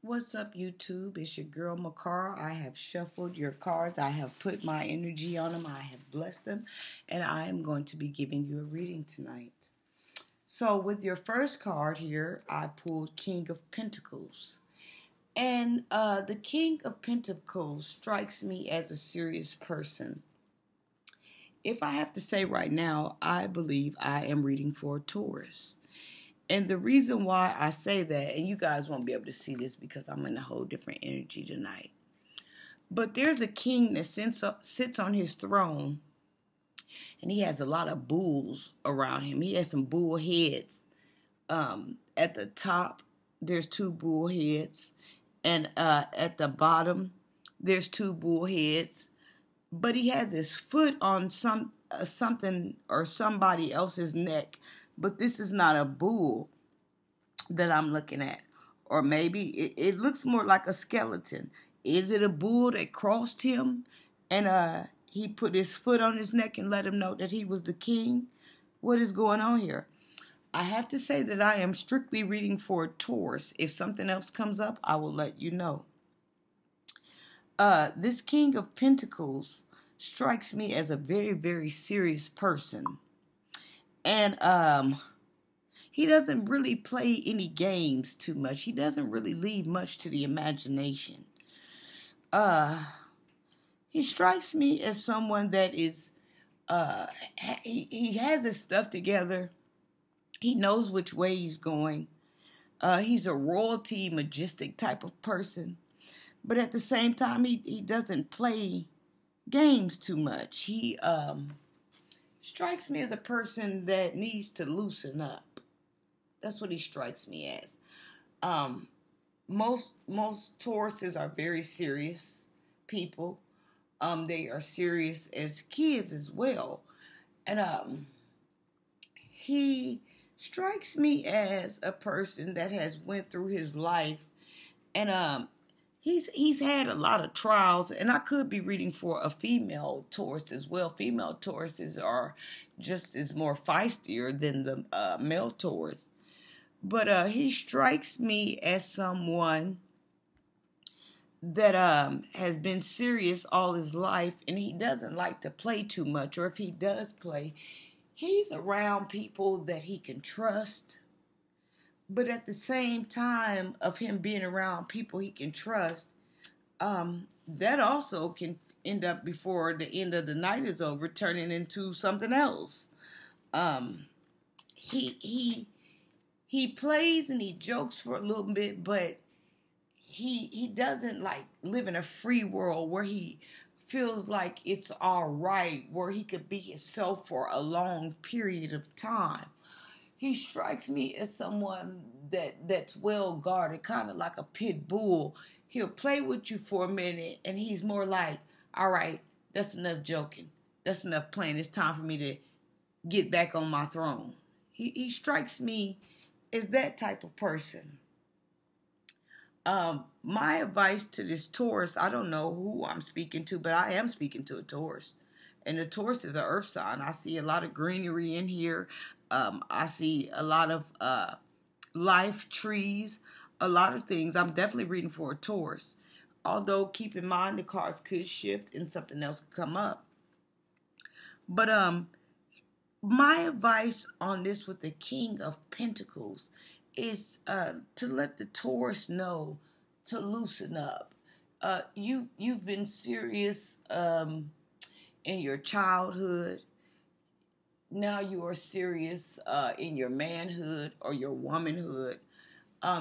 What's up, YouTube? It's your girl, Makara. I have shuffled your cards. I have put my energy on them. I have blessed them. And I am going to be giving you a reading tonight. So with your first card here, I pulled King of Pentacles. And the King of Pentacles strikes me as a serious person. If I have to say right now, I believe I am reading for a Taurus. And the reason why I say that, and you guys won't be able to see this because I'm in a whole different energy tonight, but there's a king that sits on his throne, and he has a lot of bulls around him. He has some bull heads. At the top, there's two bull heads, and at the bottom, there's two bull heads. But he has his foot on something or somebody else's neck. But this is not a bull that I'm looking at. Or maybe it looks more like a skeleton. Is it a bull that crossed him and he put his foot on his neck and let him know that he was the king? What is going on here? I have to say that I am strictly reading for a Taurus. If something else comes up, I will let you know. This King of Pentacles strikes me as a very, very serious person. And he doesn't really play any games too much. He doesn't really leave much to the imagination. He strikes me as someone that is, he has his stuff together. He knows which way he's going. He's a royalty, majestic type of person. But at the same time, he doesn't play games too much. He strikes me as a person that needs to loosen up. That's what he strikes me as. Most Tauruses are very serious people. They are serious as kids as well. And he strikes me as a person that has went through his life, and he's had a lot of trials, and I could be reading for a female Taurus as well. Female Tauruses are just as more feistier than the male Taurus. But he strikes me as someone that has been serious all his life, and he doesn't like to play too much, or if he does play, he's around people that he can trust. But at the same time of him being around people he can trust, that also can end up before the end of the night is over turning into something else. He plays and he jokes for a little bit, but he doesn't like live in a free world where he feels like it's all right, where he could be himself for a long period of time. He strikes me as someone that's well guarded, kind of like a pit bull. He'll play with you for a minute, and he's more like, all right, that's enough joking. That's enough playing. It's time for me to get back on my throne. He strikes me as that type of person. My advice to this Taurus, I don't know who I'm speaking to, but I am speaking to a Taurus. And the Taurus is an earth sign. I see a lot of greenery in here. I see a lot of life, trees, a lot of things. I'm definitely reading for a Taurus. Although, keep in mind, the cards could shift and something else could come up. But my advice on this with the King of Pentacles is to let the Taurus know to loosen up. You've been serious in your childhood. Now you are serious in your manhood or your womanhood.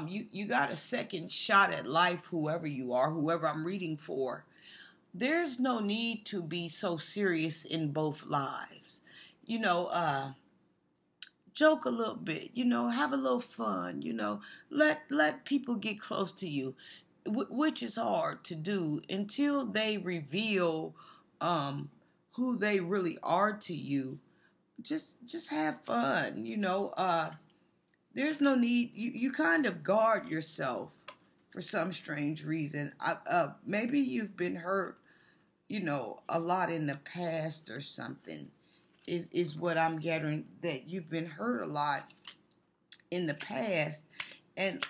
You got a second shot at life, whoever you are, whoever I'm reading for. There's no need to be so serious in both lives. Joke a little bit, have a little fun, let people get close to you, which is hard to do until they reveal who they really are to you. Just have fun, there's no need, you kind of guard yourself for some strange reason. Maybe you've been hurt, a lot in the past or something. Is what I'm gathering, that you've been hurt a lot in the past, and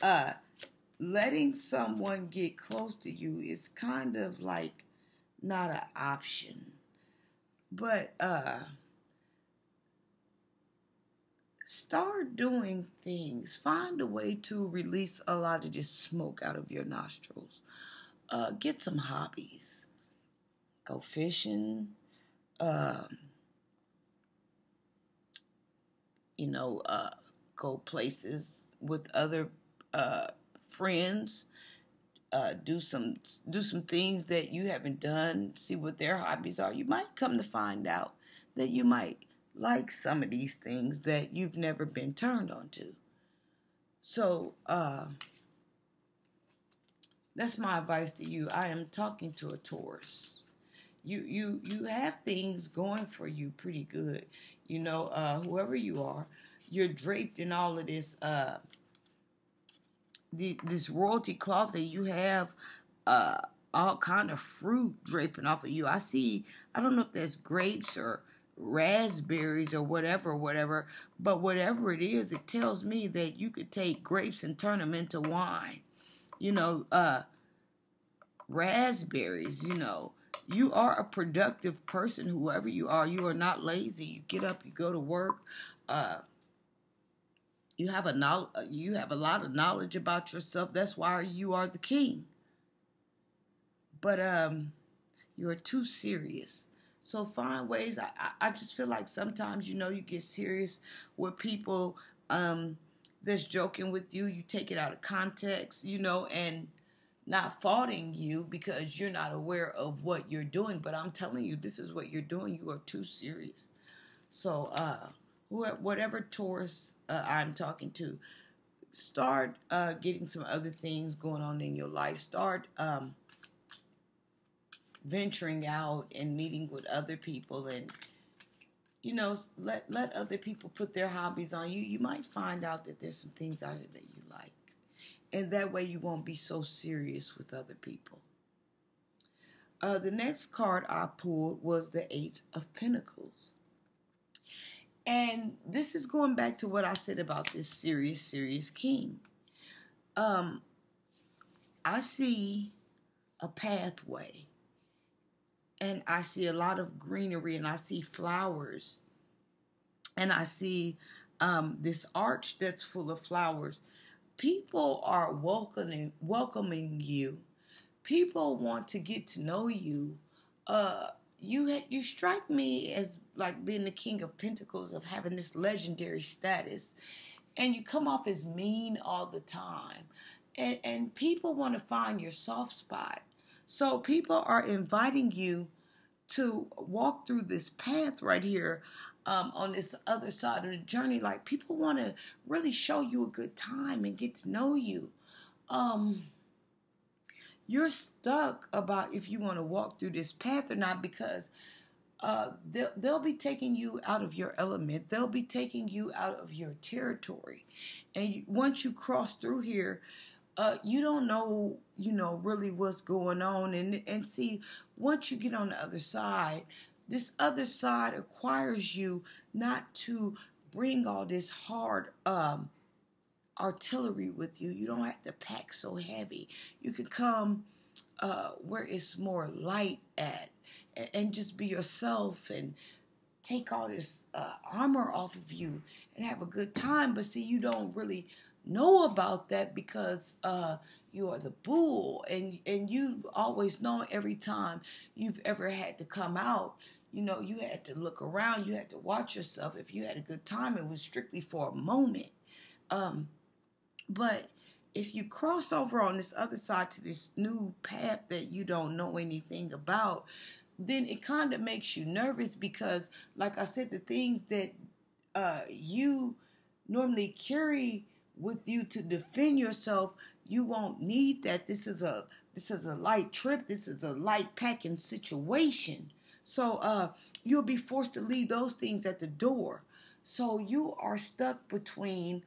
letting someone get close to you is kind of like not an option. But start doing things. Find a way to release a lot of this smoke out of your nostrils. Get some hobbies. Go fishing. Um, you know, go places with other friends. Do some things that you haven't done. See what their hobbies are. You might come to find out that you might like some of these things that you've never been turned on to. So that's my advice to you. I am talking to a Taurus. You have things going for you pretty good. Whoever you are, you're draped in all of this this royalty cloth that you have uh all kind of fruit draping off of you. I don't know if that's grapes or raspberries or whatever, but whatever it is, it tells me that you could take grapes and turn them into wine. You know, raspberries, you are a productive person, whoever you are. You are not lazy. You get up, you go to work. You have a lot of knowledge about yourself. That's why you are the king. But you are too serious. So find ways. I just feel like sometimes you get serious with people that's joking with you. You take it out of context, and not faulting you because you're not aware of what you're doing. But I'm telling you, this is what you're doing. You are too serious. So whatever Taurus I'm talking to, start getting some other things going on in your life. Start venturing out and meeting with other people, and let other people put their hobbies on you. You might find out that there's some things out here that you like, and that way you won't be so serious with other people. The next card I pulled was the Eight of Pentacles. And this is going back to what I said about this serious king. I see a pathway, and I see a lot of greenery, and I see flowers, and I see this arch that's full of flowers. People are welcoming you. People want to get to know you. You strike me as like being the King of Pentacles, of having this legendary status, and you come off as mean all the time, and people want to find your soft spot. So people are inviting you to walk through this path right here, on this other side of the journey. Like, people want to really show you a good time and get to know you. You're stuck about if you want to walk through this path or not, because they'll be taking you out of your element. They'll be taking you out of your territory. And once you cross through here, you don't know, really what's going on. And see, once you get on the other side, this other side acquires you not to bring all this hard artillery with you. You don't have to pack so heavy. You can come where it's more light at, and just be yourself and take all this armor off of you and have a good time. But see, you don't really know about that because you are the bull, and you've always known every time you've ever had to come out, you had to look around, you had to watch yourself. If you had a good time, it was strictly for a moment. But if you cross over on this other side to this new path that you don't know anything about, then it kind of makes you nervous because, like I said, the things that you normally carry with you to defend yourself, you won't need that. This is a light trip. This is a light packing situation. So you'll be forced to leave those things at the door. So you are stuck between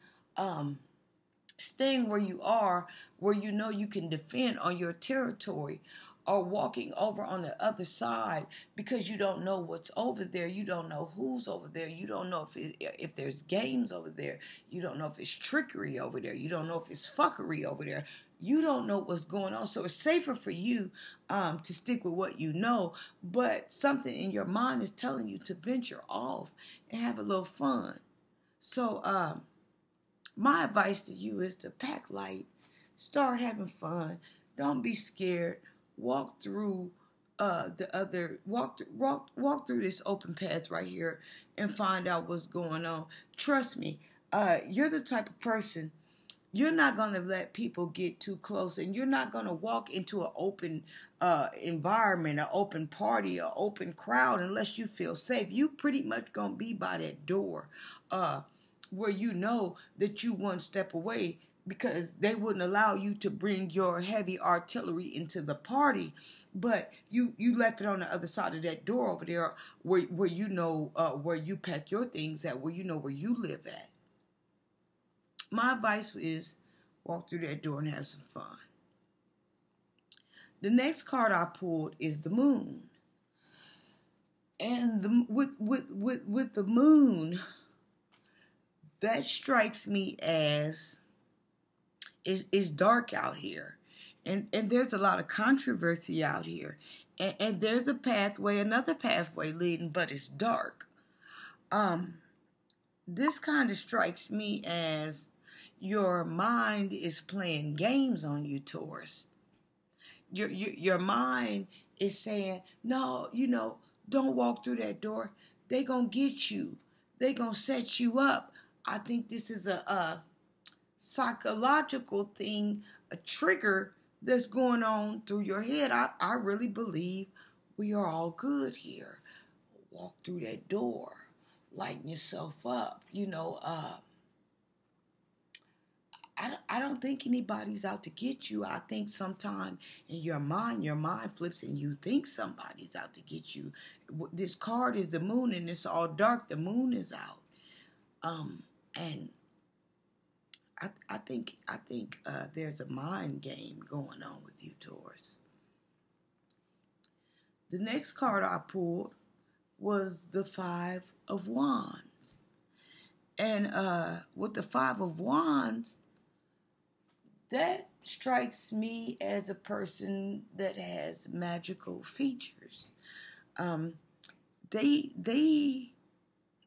staying where you are, where you can defend on your territory, or walking over on the other side because you don't know what's over there. You don't know who's over there. You don't know if there's games over there. You don't know if it's trickery over there. You don't know if it's fuckery over there. You don't know what's going on. So it's safer for you to stick with what you know, but something in your mind is telling you to venture off and have a little fun. So my advice to you is to pack light, start having fun, don't be scared, walk through walk through this open path right here and find out what's going on. Trust me, you're the type of person, you're not going to let people get too close, and you're not going to walk into an open environment, an open party, an open crowd unless you feel safe. You pretty much going to be by that door where you know that you one step away, because they wouldn't allow you to bring your heavy artillery into the party, but you left it on the other side of that door over there where you know where you pack your things at, where you know where you live at. My advice is walk through that door and have some fun. The next card I pulled is the moon. And with the moon, that strikes me as it's dark out here. And there's a lot of controversy out here. And there's a pathway, another pathway leading, but it's dark. This kind of strikes me as your mind is playing games on you, Taurus. Your mind is saying, no, don't walk through that door. They gonna get you. They gonna set you up. I think this is a psychological thing, a trigger that's going on through your head. I really believe we are all good here. Walk through that door. Lighten yourself up. I don't think anybody's out to get you. I think sometime in your mind flips and you think somebody's out to get you. This card is the moon, and it's all dark. The moon is out. And I think there's a mind game going on with you, Taurus. The next card I pulled was the Five of Wands. And with the Five of Wands, that strikes me as a person that has magical features. They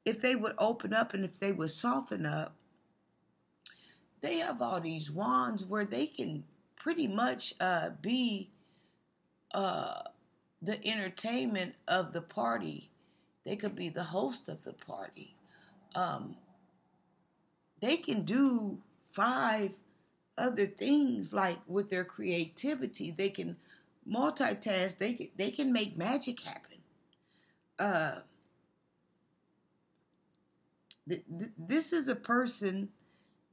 if they would open up and if they would soften up, they have all these wands where they can pretty much be the entertainment of the party. They could be the host of the party. They can do 5 other things, like with their creativity. They can multitask. They can make magic happen. This is a person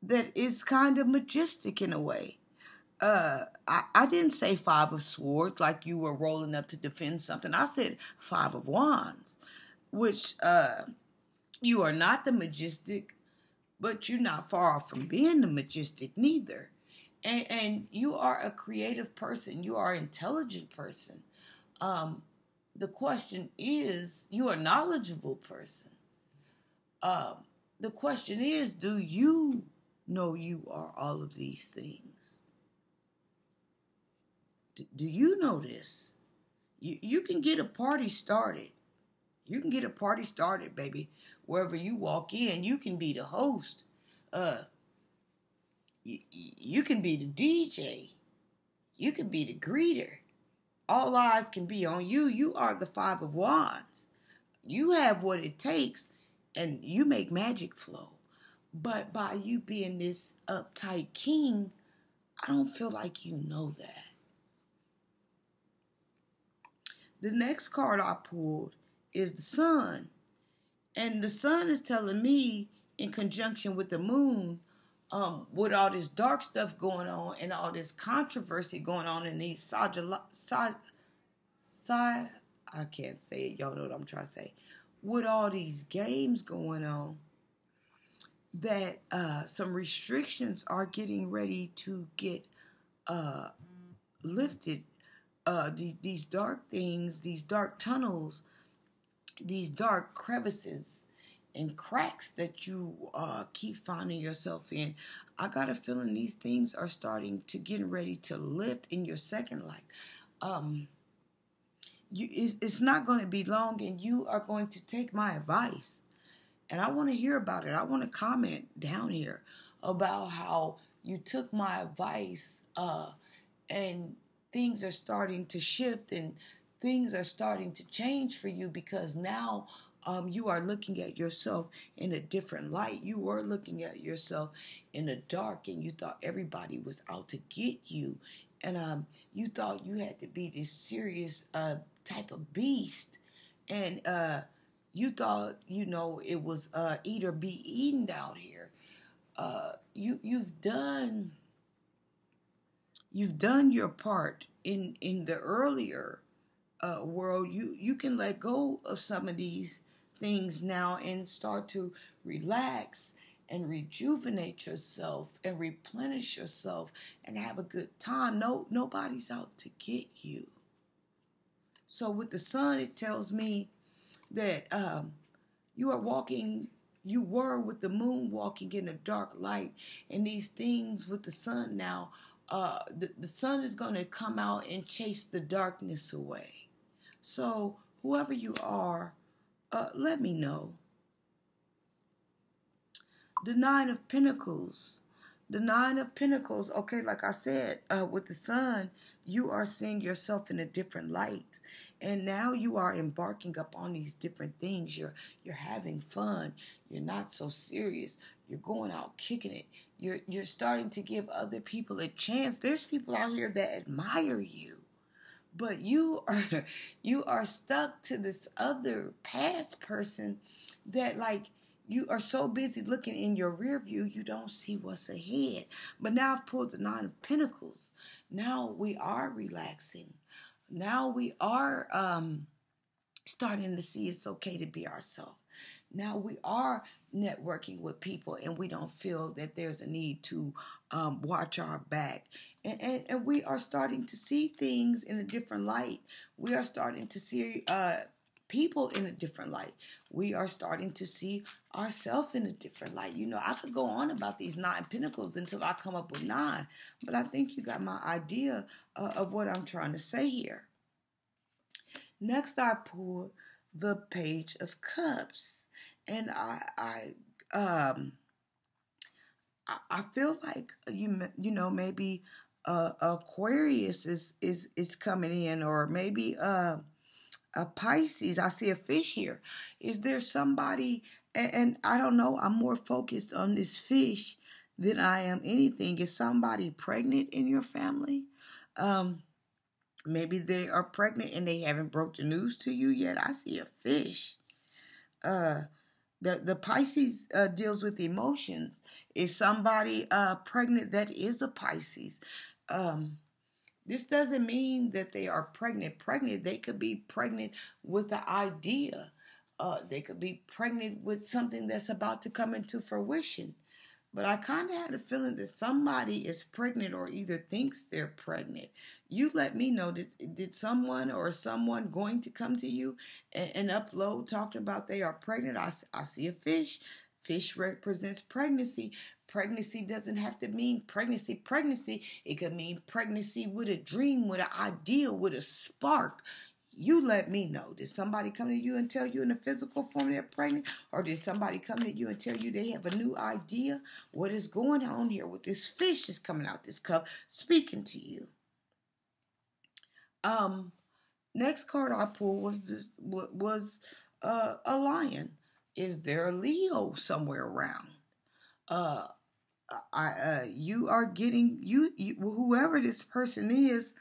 that is kind of majestic in a way. I didn't say 5 of Swords like you were rolling up to defend something. I said 5 of Wands, which you are not the majestic, but you're not far off from being the majestic neither. And you are a creative person. You are an intelligent person. The question is, you are a knowledgeable person. The question is, do you know you are all of these things? Do you know this? You can get a party started. You can get a party started, baby. Wherever you walk in, you can be the host. You can be the DJ. You can be the greeter. All eyes can be on you. You are the 5 of Wands. You have what it takes, and you make magic flow. But by you being this uptight king, I don't feel like you know that. The next card I pulled is the sun. And the sun is telling me, in conjunction with the moon, with all this dark stuff going on and all this controversy going on in these I can't say it. Y'all know what I'm trying to say. With all these games going on, that some restrictions are getting ready to get lifted. These dark things, these dark tunnels, these dark crevices and cracks that you keep finding yourself in. I got a feeling these things are starting to get ready to lift in your second life. It's not going to be long, and you are going to take my advice. And I want to hear about it. I want to comment down here about how you took my advice and things are starting to shift and things are starting to change for you, because now you are looking at yourself in a different light. You were looking at yourself in the dark, and you thought everybody was out to get you. And you thought you had to be this serious type of beast. And you thought, it was eat or be eaten out here. You've done your part in the earlier world. You can let go of some of these things now and start to relax and rejuvenate yourself and replenish yourself and have a good time. Nobody's out to get you. So with the sun, it tells me that you were with the moon walking in a dark light, and these things with the sun now, the sun is going to come out and chase the darkness away. So whoever you are, let me know. The Nine of Pentacles. The Nine of Pentacles, okay, like I said, with the sun, you are seeing yourself in a different light. And now you are embarking upon these different things. You're having fun. You're not so serious. You're going out kicking it. You're starting to give other people a chance. There's people out here that admire you. But you are stuck to this other past person that, like, you are so busy looking in your rear view, you don't see what's ahead. But now I've pulled the Nine of Pentacles. Now we are relaxing. Now we are starting to see it's okay to be ourselves. Now we are networking with people, and we don't feel that there's a need to watch our back. And we are starting to see things in a different light. We are starting to see people in a different light. We are starting to see ourselves in a different light. I could go on about these 9 pentacles until I come up with 9, but I think you got my idea of what I'm trying to say here. Next, I pulled the Page of Cups, and I feel like maybe Aquarius is coming in, or maybe a Pisces. I see a fish here. Is there somebody? And I don't know. I'm more focused on this fish than I am anything. Is somebody pregnant in your family? Maybe they are pregnant and they haven't broke the news to you yet. I see a fish. The Pisces deals with emotions. Is somebody pregnant that is a Pisces? This doesn't mean that they are pregnant. They could be pregnant with the idea. They could be pregnant with something that's about to come into fruition. But I kind of had a feeling that somebody is pregnant or either thinks they're pregnant. You let me know. Did someone going to come to you and upload talking about they are pregnant? I see a fish. Fish represents pregnancy. Pregnancy doesn't have to mean pregnancy. It could mean pregnancy with a dream, with an ideal, with a spark. You let me know. Did somebody come to you and tell you in a physical form they're pregnant? Or did somebody come to you and tell you they have a new idea? What is going on here with this fish that's coming out this cup speaking to you? Next card I pulled was a lion. Is there a Leo somewhere around? You are getting whoever this person is.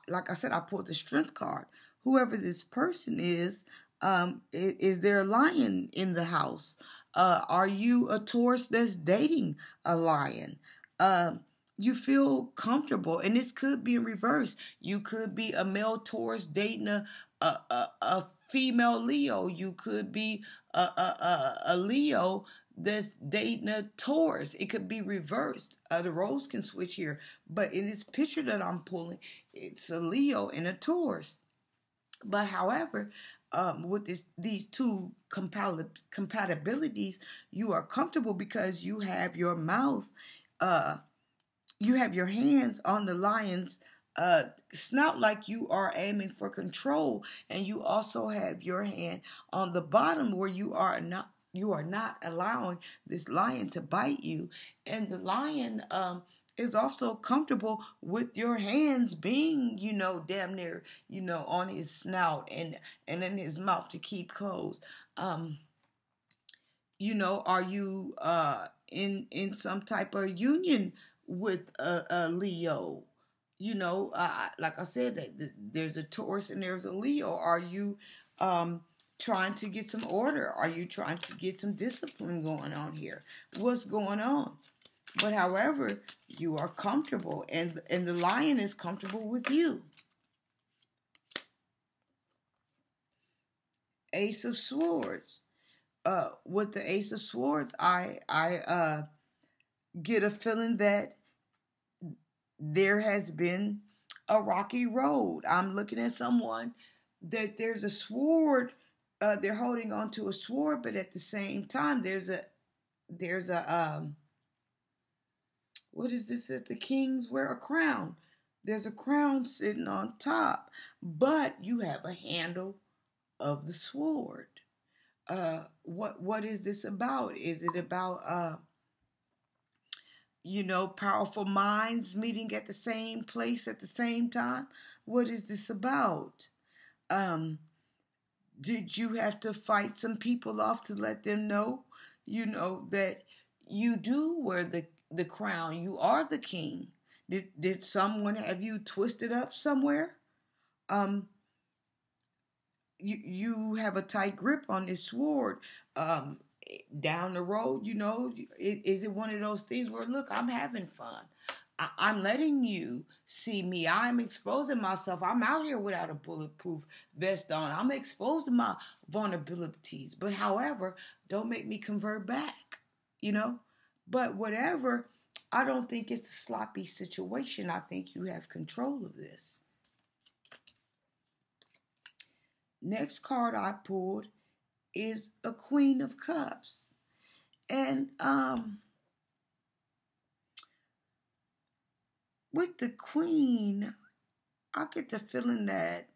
Like I said, I pulled the Strength card. Whoever this person is there a lion in the house? Are you a Taurus that's dating a lion? You feel comfortable, and this could be in reverse. You could be a male Taurus dating a female Leo. You could be a Leo that's dating a Taurus. It could be reversed. The roles can switch here. But in this picture that I'm pulling, it's a Leo and a Taurus. But however, with these two compatibilities, you are comfortable because you have your mouth, you have your hands on the lion's snout, like you are aiming for control, and you also have your hand on the bottom where you are not allowing this lion to bite you, and the lion is also comfortable with your hands being, damn near, on his snout and in his mouth to keep closed. Are you in some type of union with a Leo? Like I said, that there's a Taurus and there's a Leo. Are you trying to get some order? Are you trying to get some discipline going on here? What's going on? But however, you are comfortable, and the lion is comfortable with you. Ace of Swords. With the Ace of Swords, I get a feeling that there has been a rocky road. I'm looking at someone that there's a sword. They're holding on to a sword, but at the same time, there's a what is this that the kings wear? A crown. There's a crown sitting on top, but you have a handle of the sword. What is this about? Is it about powerful minds meeting at the same place at the same time? What is this about? Did you have to fight some people off to let them know, that you do wear the crown? You are the king. Did someone have you twisted up somewhere? You have a tight grip on this sword. Down the road, is it one of those things where, look, I'm having fun. I'm letting you see me. I'm exposing myself. I'm out here without a bulletproof vest on. I'm exposing my vulnerabilities. But however, don't make me convert back, But whatever, I don't think it's a sloppy situation. I think you have control of this. Next card I pulled is a Queen of Cups. And with the Queen, I get the feeling that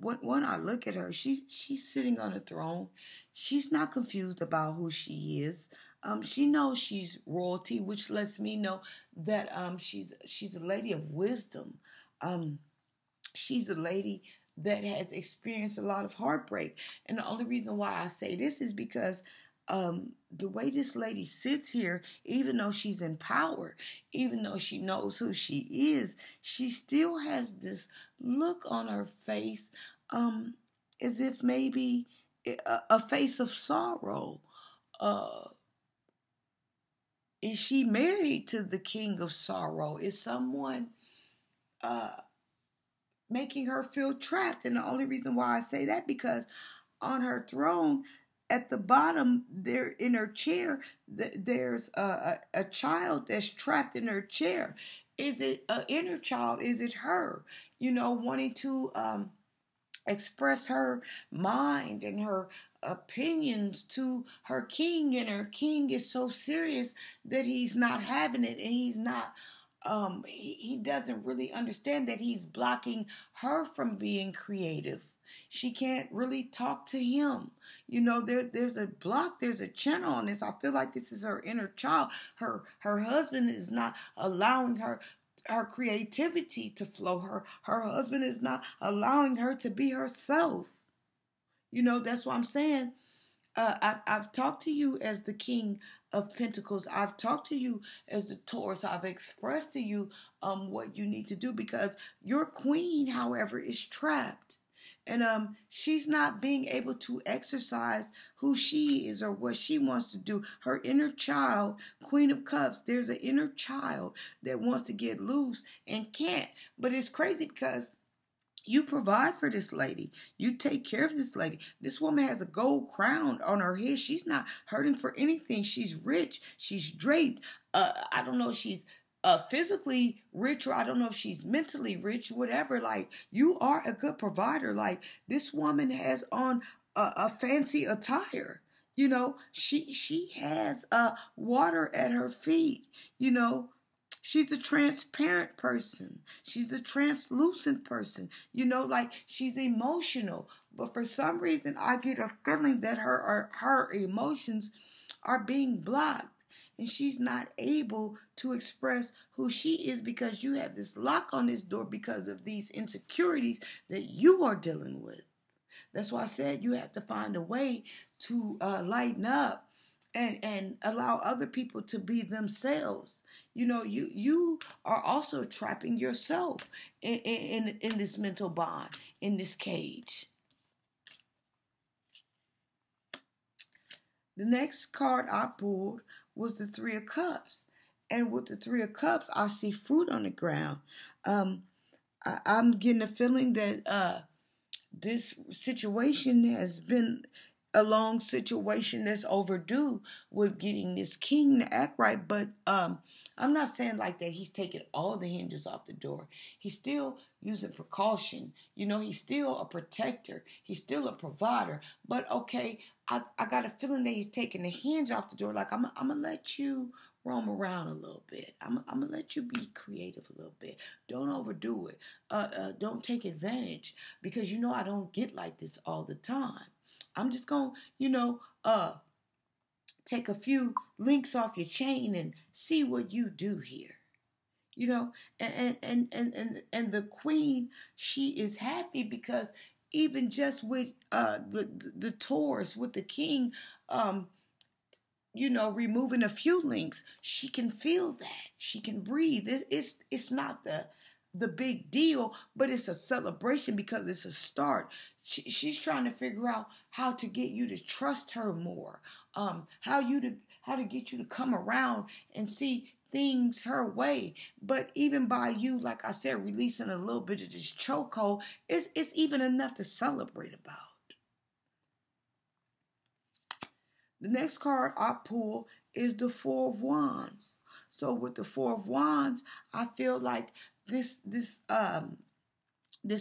when I look at her, she's sitting on a throne. She's not confused about who she is. She knows she's royalty, which lets me know that she's a lady of wisdom. She's a lady that has experienced a lot of heartbreak. And the only reason why I say this is because the way this lady sits here, even though she's in power, even though she knows who she is, she still has this look on her face, as if maybe a face of sorrow. Is she married to the King of Sorrow? Is someone making her feel trapped? And the only reason why I say that, because on her throne, at the bottom there in her chair, there's a child that's trapped in her chair. Is it an inner child? Is it her, wanting to express her mind and her opinions to her king, and her king is so serious that he's not having it, and he's not he doesn't really understand that he's blocking her from being creative. She can't really talk to him. There's a block, there's a channel on this. I feel like this is her inner child. Her husband is not allowing her creativity to flow. Her husband is not allowing her to be herself. That's what I'm saying. I've talked to you as the King of Pentacles. I've talked to you as the Taurus. I've expressed to you what you need to do, because your queen, however, is trapped. And she's not being able to exercise who she is or what she wants to do. Her inner child, Queen of Cups, there's an inner child that wants to get loose and can't. But it's crazy because you provide for this lady. You take care of this lady. This woman has a gold crown on her head. She's not hurting for anything. She's rich. She's draped. I don't know. She's physically rich, or I don't know if she's mentally rich, whatever. Like, you are a good provider. Like, this woman has on a fancy attire. You know, she has water at her feet. You know, she's a transparent person. She's a translucent person. You know, like, she's emotional. But for some reason, I get a feeling that her emotions are being blocked. And she's not able to express who she is, because you have this lock on this door because of these insecurities that you are dealing with. That's why I said you have to find a way to lighten up and allow other people to be themselves. You know, you are also trapping yourself in this mental bond, in this cage. The next card I pulled was the Three of Cups. And with the Three of Cups, I see fruit on the ground. I'm getting a feeling that this situation has been a long situation that's overdue with getting this king to act right. But I'm not saying like that he's taking all the hinges off the door. He's still using precaution. You know, he's still a protector. He's still a provider. But okay, I got a feeling that he's taking the hinge off the door. Like, I'm going to let you roam around a little bit. I'm going to let you be creative a little bit. Don't overdo it. Don't take advantage, because you know I don't get like this all the time. I'm just going to, take a few links off your chain and see what you do here. You know, and the queen, she is happy because even just with the Taurus, with the king, removing a few links, she can feel that. She can breathe. It's not the big deal, but it's a celebration because it's a start. She's trying to figure out how to get you to trust her more. How to get you to come around and see things her way. But even by you, like I said, releasing a little bit of this chokehold, it's even enough to celebrate about. The next card I pull is the Four of Wands. So with the Four of Wands, I feel like this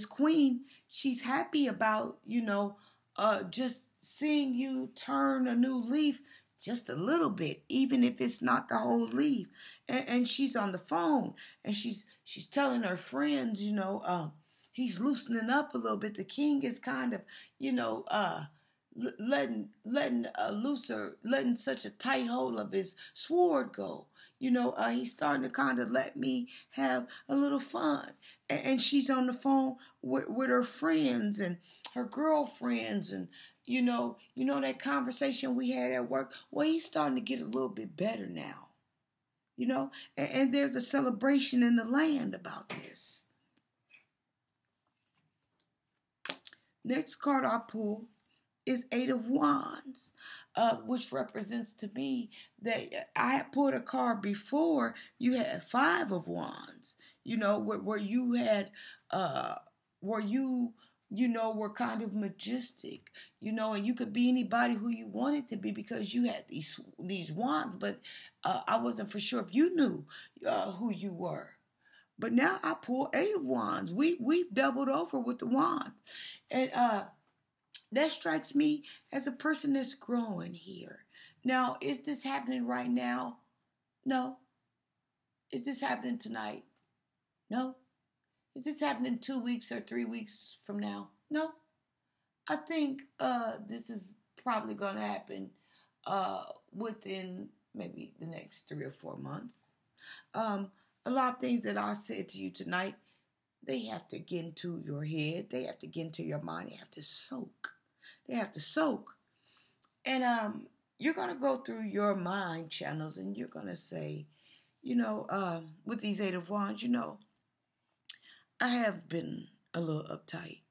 queen, she's happy about, just seeing you turn a new leaf just a little bit, even if it's not the whole leaf. And she's on the phone and she's telling her friends, he's loosening up a little bit. The king is kind of, letting looser, letting such a tight hold of his sword go. He's starting to kind of let me have a little fun. And she's on the phone with her friends and her girlfriends, and that conversation we had at work. Well, he's starting to get a little bit better now. And there's a celebration in the land about this. Next card I pull is Eight of Wands, which represents to me that I had pulled a card before. You had Five of Wands, where you had, where you, were kind of majestic, and you could be anybody who you wanted to be because you had these wands, but I wasn't for sure if you knew who you were. But now I pull Eight of Wands. We've doubled over with the wands, and that strikes me as a person that's growing here. Now, is this happening right now? No. Is this happening tonight? No. Is this happening 2 weeks or 3 weeks from now? No. I think this is probably going to happen within maybe the next 3 or 4 months. A lot of things that I said to you tonight, they have to get into your head. They have to get into your mind. They have to soak. They have to soak. And you're going to go through your mind channels and you're going to say, with these Eight of Wands, I have been a little uptight.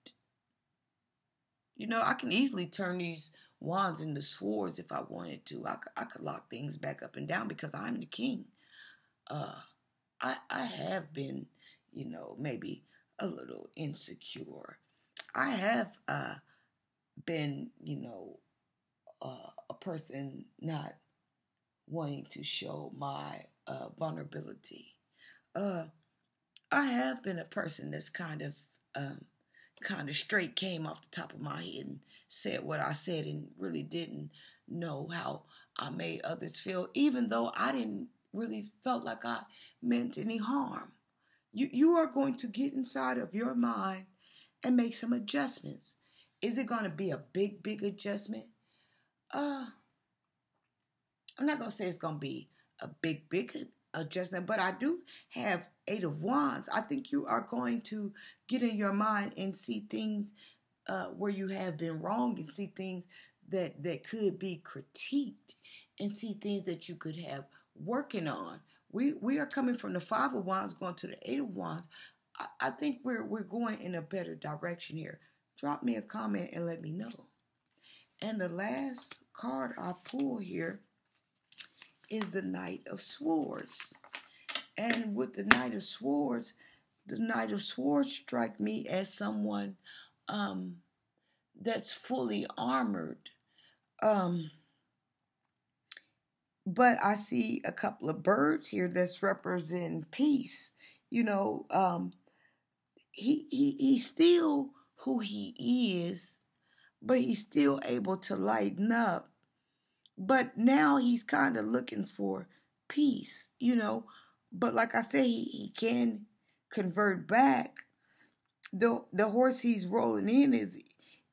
I can easily turn these wands into swords if I wanted to. I could lock things back up and down because I'm the king. I have been, maybe a little insecure. I have been, a person not wanting to show my vulnerability. Uh, I have been a person that's kind of straight, came off the top of my head and said what I said and really didn't know how I made others feel, even though I didn't really felt like I meant any harm. You are going to get inside of your mind and make some adjustments. Is it going to be a big adjustment? Uh, I'm not going to say it's going to be a big adjustment, but I do have Eight of Wands. I think you are going to get in your mind and see things where you have been wrong, and see things that could be critiqued, and see things that you could have working on. We are coming from the Five of Wands going to the Eight of Wands. I think we're going in a better direction here. Drop me a comment and let me know. And the last card I pull here is the Knight of Swords. And with the Knight of Swords strike me as someone that's fully armored. But I see a couple of birds here that's representing peace. You know, he's still who he is, but he's still able to lighten up. But now he's kind of looking for peace, you know. But like I say, he can convert back. The horse he's rolling in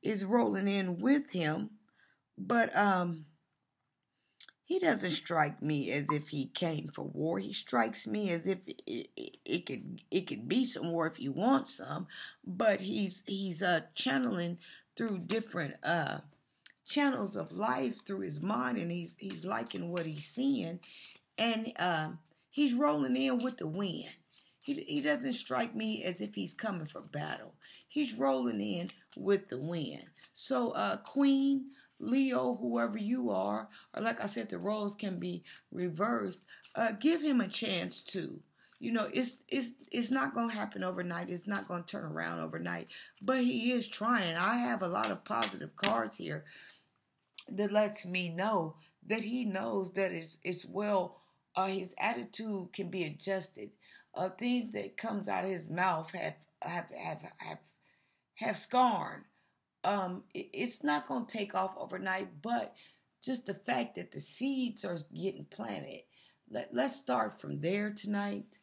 is rolling in with him, but he doesn't strike me as if he came for war. He strikes me as if it could be some war if you want some, but he's channeling through different channels of life through his mind, and he's liking what he's seeing, and he's rolling in with the wind. He doesn't strike me as if he's coming for battle. He's rolling in with the wind. So Queen, Leo, whoever you are, or like I said, the roles can be reversed. Give him a chance too. You know, it's not going to happen overnight. It's not going to turn around overnight. But he is trying. I have a lot of positive cards here that lets me know that he knows that it's well. His attitude can be adjusted. Things that comes out of his mouth have scorn. It's not going to take off overnight, but just the fact that the seeds are getting planted. Let's start from there tonight.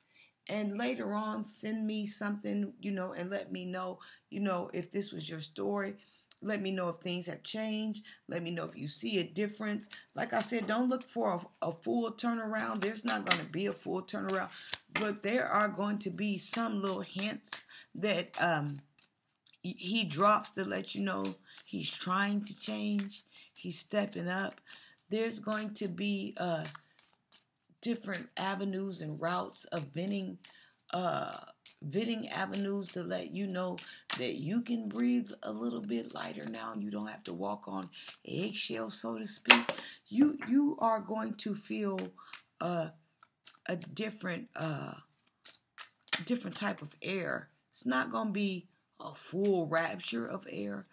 And later on, send me something, you know, and let me know, you know, if this was your story. Let me know if things have changed. Let me know if you see a difference. Like I said, don't look for a full turnaround. There's not going to be a full turnaround. But there are going to be some little hints that he drops to let you know he's trying to change. He's stepping up. There's going to be different avenues and routes of venting avenues to let you know that you can breathe a little bit lighter now. You don't have to walk on eggshells, so to speak. You are going to feel a different type of air. It's not going to be a full rapture of air,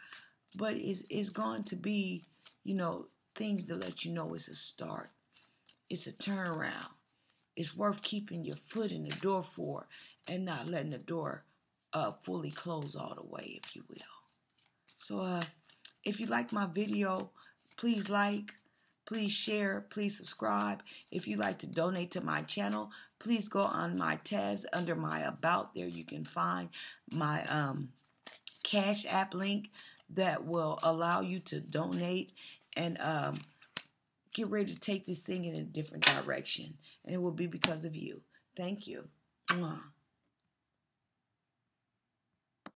but it's going to be, you know, things to let you know it's a start. It's a turnaround. It's worth keeping your foot in the door for, and not letting the door fully close all the way, if you will. So if you like my video, please like, please share, please subscribe. If you'd like to donate to my channel, please go on my tabs under my About. There you can find my Cash App link that will allow you to donate and get ready to take this thing in a different direction. And it will be because of you. Thank you. Mwah.